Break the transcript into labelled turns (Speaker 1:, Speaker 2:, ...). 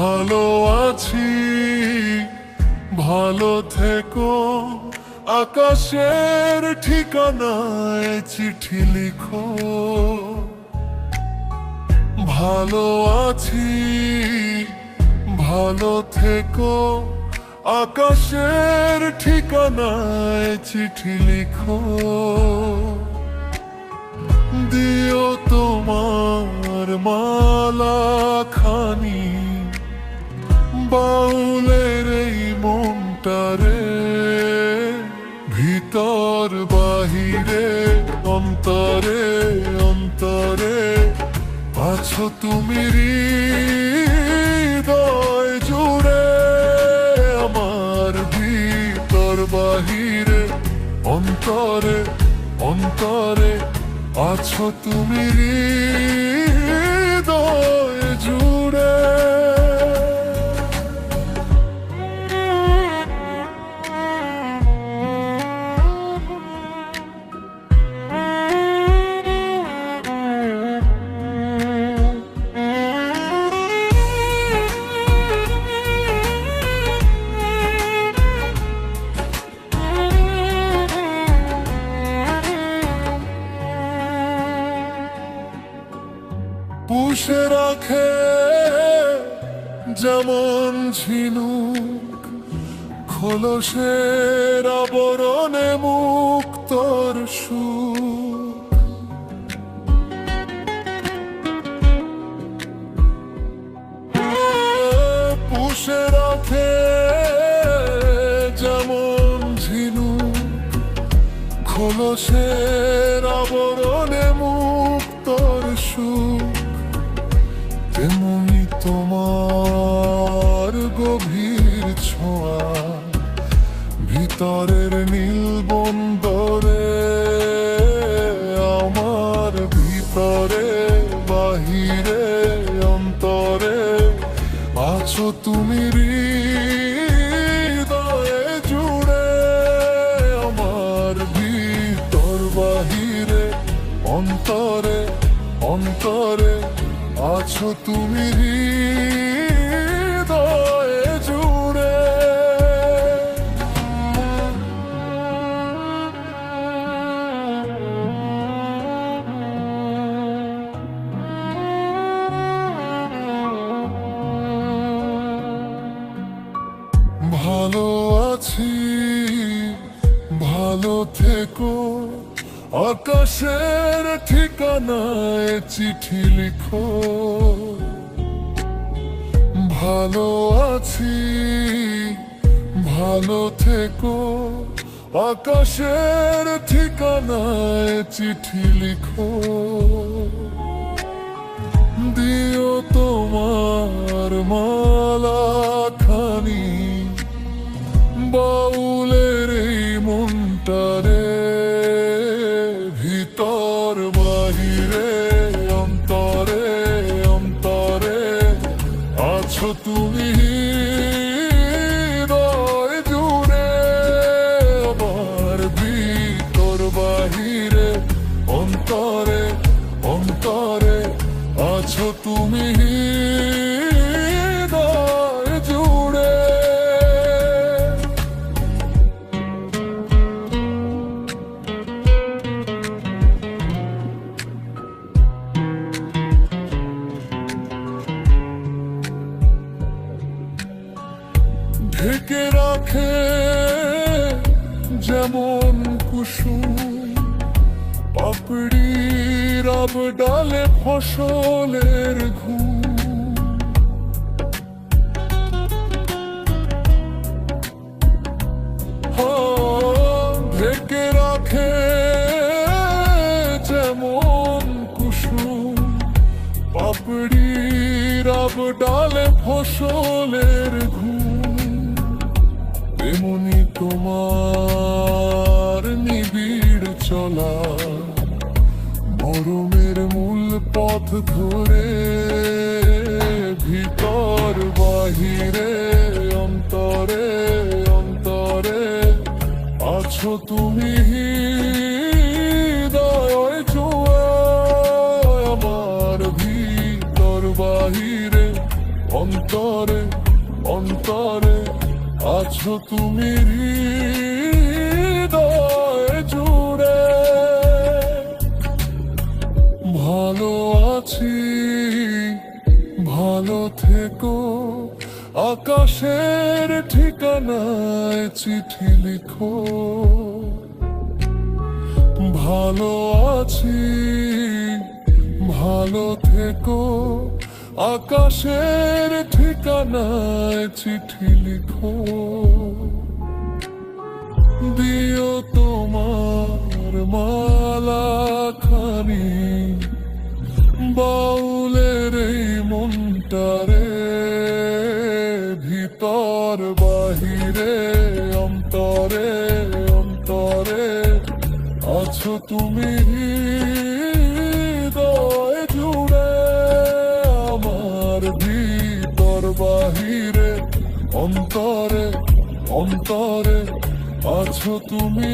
Speaker 1: ভালো আছি, ভালো থেকো। আকাশের ঠিকানায় চিঠি লিখো। ভালো আছি, ভালো থেকো। আকাশের ঠিকানায় চিঠি লিখো। দিও তোমার মালা খানি বাউলের এই মনটারে, ভিতর বাহিরে অন্তরে অন্তরে আছো তুমি হৃদয় জুড়ে। আমার ভিতর বাহিরে অন্তরে অন্তরে আছো তুমি হৃদয় জুড়ে। পুষে রাখে যেমন ঝিনুক, খোলসের আবরণে মুক্তর সুখ। পুষে রাখে যেমন ঝিনুক, খোলসের আবরণে মুক্তর সুখ। তেমনি তোমার গভীর ছোঁয়া ভিতরের নীল বন্দরে। আমার ভিতরে বাহিরে অন্তরে আছো তুমি হৃদয়ে জুড়ে। আমার ভিতর বাহিরে অন্তরে অন্তরে আছো তুমি হৃদয়ে জুড়ে। ভালো আছি, ভালো থেকো। আকাশের ঠিকানায় চিঠি লিখো। ভালো আছি, ভালো থেকো। আকাশের ঠিকানায় চিঠি লিখো। দিও তোমার মালা খানি বাউলের এই মনটারে, ভিতর বাহিরে অন্তরে অন্তরে আছো তুমি হৃদয় জুড়ে। আমার ভিতর বাহিরে অন্তরে অন্তরে আছো তুমি হৃদয় জুড়ে। ঢেকে রাখে যেমন কুসুম পাপড়ির আব ডালে ফসলের ঘুম। ঢেকে রাখে যেমন কুসুম পাপড়ির আব ডালে ফসলের ঘুম। তেমনি তোমার নিবিড় চলা মরমের মূল পথ ধরে, ভিতর বাহিরে অন্তরে অন্তরে আছো তুমি হৃদয় জুড়ে। আমার ভিতর বাহিরে অন্তরে অন্তরে আছো তুমি হৃদয় জুড়ে। ভালো আছি, ভালো থেকো, আকাশের ঠিকানায় চিঠি লিখো। ভালো আছি, ভালো থেকো, আকাশের ঠিকানায় চিঠি লিখো। দিও তোমার মালা খানি বাউলের এই মনটারে, ভিতর বাহিরে অন্তরে অন্তরে আছো তুমি হৃদয় জুড়ে। আমার ভিতর বাহিরে অন্তরে অন্তরে আছো তুমি।